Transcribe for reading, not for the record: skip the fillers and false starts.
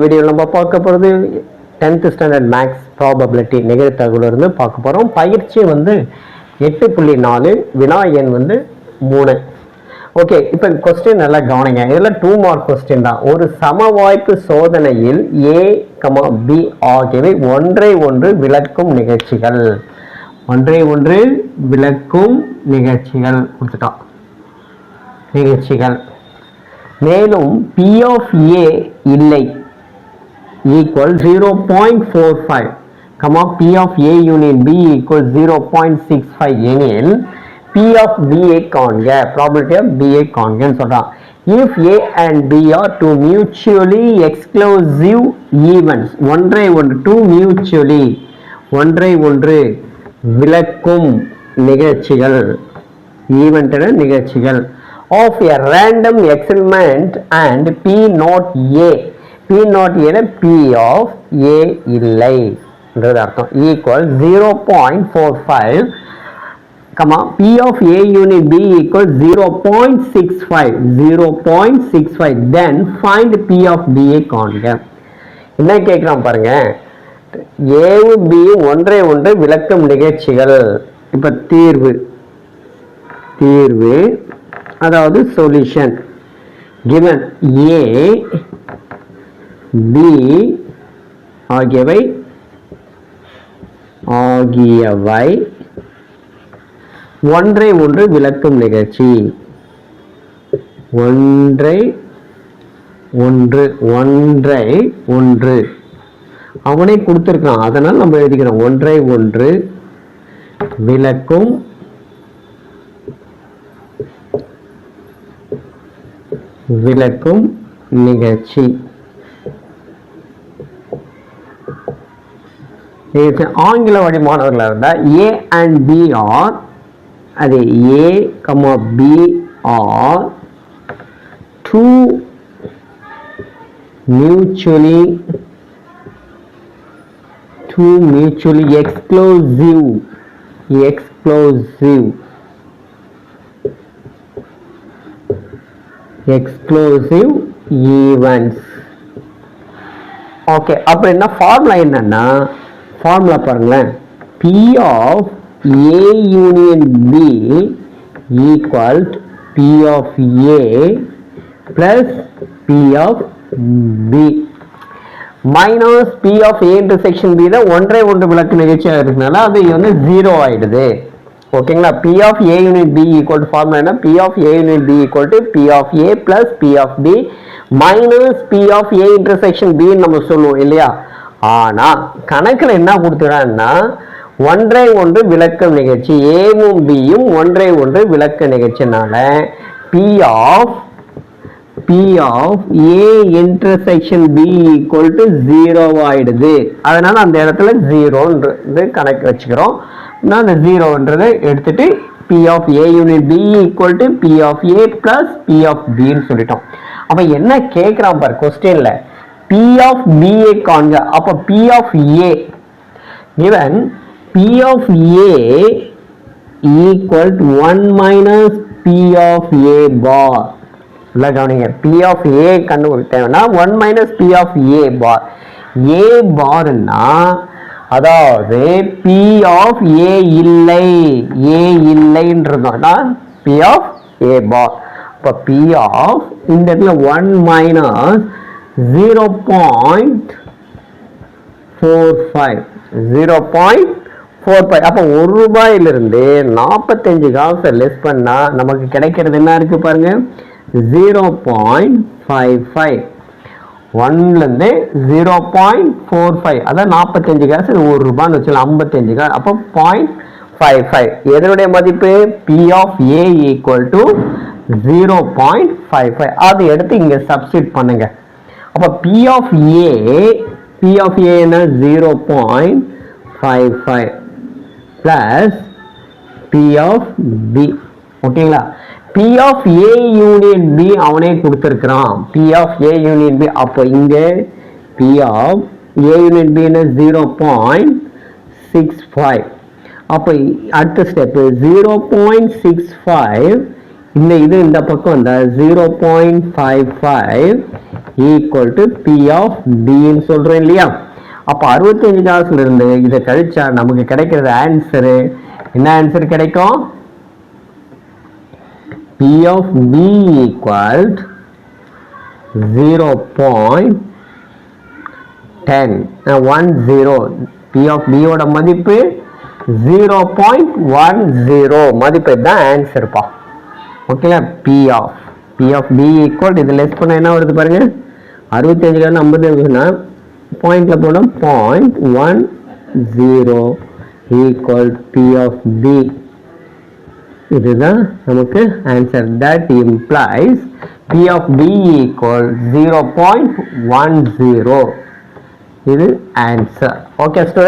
Video நம்ம பார்க்க போகிறது 10th ஸ்டாண்டர்ட் மேக்ஸ் ப்ராபபிலிட்டி நிகழ்த்தகவில் இருந்து பார்க்க போகிறோம். பயிற்சி 8.4 வினா எண் 3. ஓகே, இப்போ கொஸ்டின் நல்லா கவனிங்க. இதில் 2 மார்க் கொஸ்டின் தான். ஒரு சமவாய்ப்பு சோதனையில் A, B ஆகியவை ஒன்றை ஒன்று விளக்கும் நிகழ்ச்சிகள். ஒன்றை ஒன்று விளக்கும் நிகழ்ச்சிகள் மேலும் P of A இல்லை equal 0.45, P of A union B equal 0.65 எனில் P of B காண்க, probability of B காண்க சொல்றான். If A and B are two mutually exclusive events, two mutually ஒன்றை ஒன்று விளக்கும் நிகழ்ச்சிகள், event நிகழ்ச்சிகள் of a random experiment and P not A, P not A P of A இல்லை என்றது அர்த்தம். equal 0.45, P of A unit B equal 0.65, then find P of B காண்க. என்ன கேட்கலாம் பாருங்க, ஏவும் பியும் ஒன்றை ஒன்று விளக்கும் நிகழ்ச்சிகள். இப்ப தீர்வு அதாவது சொல்யூஷன் given A, B ஆகியவை ஒன்றை ஒன்று விளக்கும் நிகழ்ச்சி. ஒன்றை ஒன்று அவனே கொடுத்திருக்கான், அதனால் நம்ம எழுதிக்கிறோம். ஒன்றை ஒன்று விளக்கும் நிகழ்ச்சி. ஆங்கில வழி மாணவர்களாக இருந்தால் A and B are, அது A, B are two mutually exclusive events. Okay, அப்படின்னா ஃபார்முலா என்னன்னா, ஃபார்முலா பாருங்களேன். P of A union B equal P of A plus P of B minus P of A intersection B தான் ஒன்றை ஒன்று விளக்கு நிகழ்ச்சியாக இருக்கனால அது 0 ஆயிடுது. ஓகேங்களா? P of A unit B equal to formula என்ன? P of A unit B equal to P of A plus P of B minus P of A intersection B நம்ம சொல்லுவோம் இல்லையா? ஆனா கணக்குல என்ன கொடுத்துறான்னா, ஒன்றை ஒன்று விளக்கும் நிகழ்ச்சி, ஏவும் பியும் ஒன்றை ஒன்று விளக்க நிகழ்ச்சினால P of A intersection B equal to 0 ஆயிடுது. அதனால அந்த இடத்துல 0 கணக்கு வச்சுக்கிறோம். நான் அந்த 0 எடுத்துட்டு P of A unit B equal to P of A plus P of B சொல்லிட்டோம். அப்ப என்ன கேட்கிறான் பாரு கொஸ்டின்ல, P of B காண்க. அப்ப P of A given P of A equal to 1 minus P of A bar. கவனிங்க, P of A கண்டுபிடித்தேன்னா 1 minus P of A bar. A barன்னா அதாவது P of A இல்லைன்றதுனா P of A bar. அப்ப P of இந்த இடத்துல 1 minus 0.45. அப்ப ₹1 45 காசை less பண்ணா நமக்கு கிடைக்கிறது என்ன இருக்கு பாருங்க, 0.55. 1 0.45, அதான் 45 காசு, ₹1 வச்சுக்கலாம், 55 காசு. அப்போ 0.55 எதனுடைய மதிப்பு? P of A equal to 0.55. அது எடுத்து இங்க சப்ஸ்டிட் பண்ணுங்க. அப்ப P of A என்ன? 0.55 plus P of B. ஓகேங்களா? P of A union B அவனே கொடுத்திருக்கிறான். P of A union B, அப்போ இங்க P of A union B என்ன? 0.65. அப்போ அடுத்த ஸ்டெப் 0.65 இந்த பக்கம் வந்தா 0.55 ஈக்குவல் டு பி ஆஃப் பின்னு சொல்கிறோம் இல்லையா. அப்போ 65 காசுல இருந்து இதை கழிச்சா நமக்கு கிடைக்கிறது ஆன்சரு என்ன ஆன்சர் கிடைக்கும்? P of B equal 0.10 P of பியோட மதிப்பு 0.10 மதிப்பு தான் ஆன்சர்ப்பா. ஓகேங்களா. பி ஆஃப் பி ஈக்குவல் இது லெஸ் பண்ண என்ன வருது பாருங்க, 65 50 இருக்குன்னா பாயிண்ட்ல போனோம் 0.10 ஈக்குவல் பி ஆஃப் பி. இதுதான் நமக்கு answer. That implies P of B equal 0.10. இது ஆன்சர். Okay student.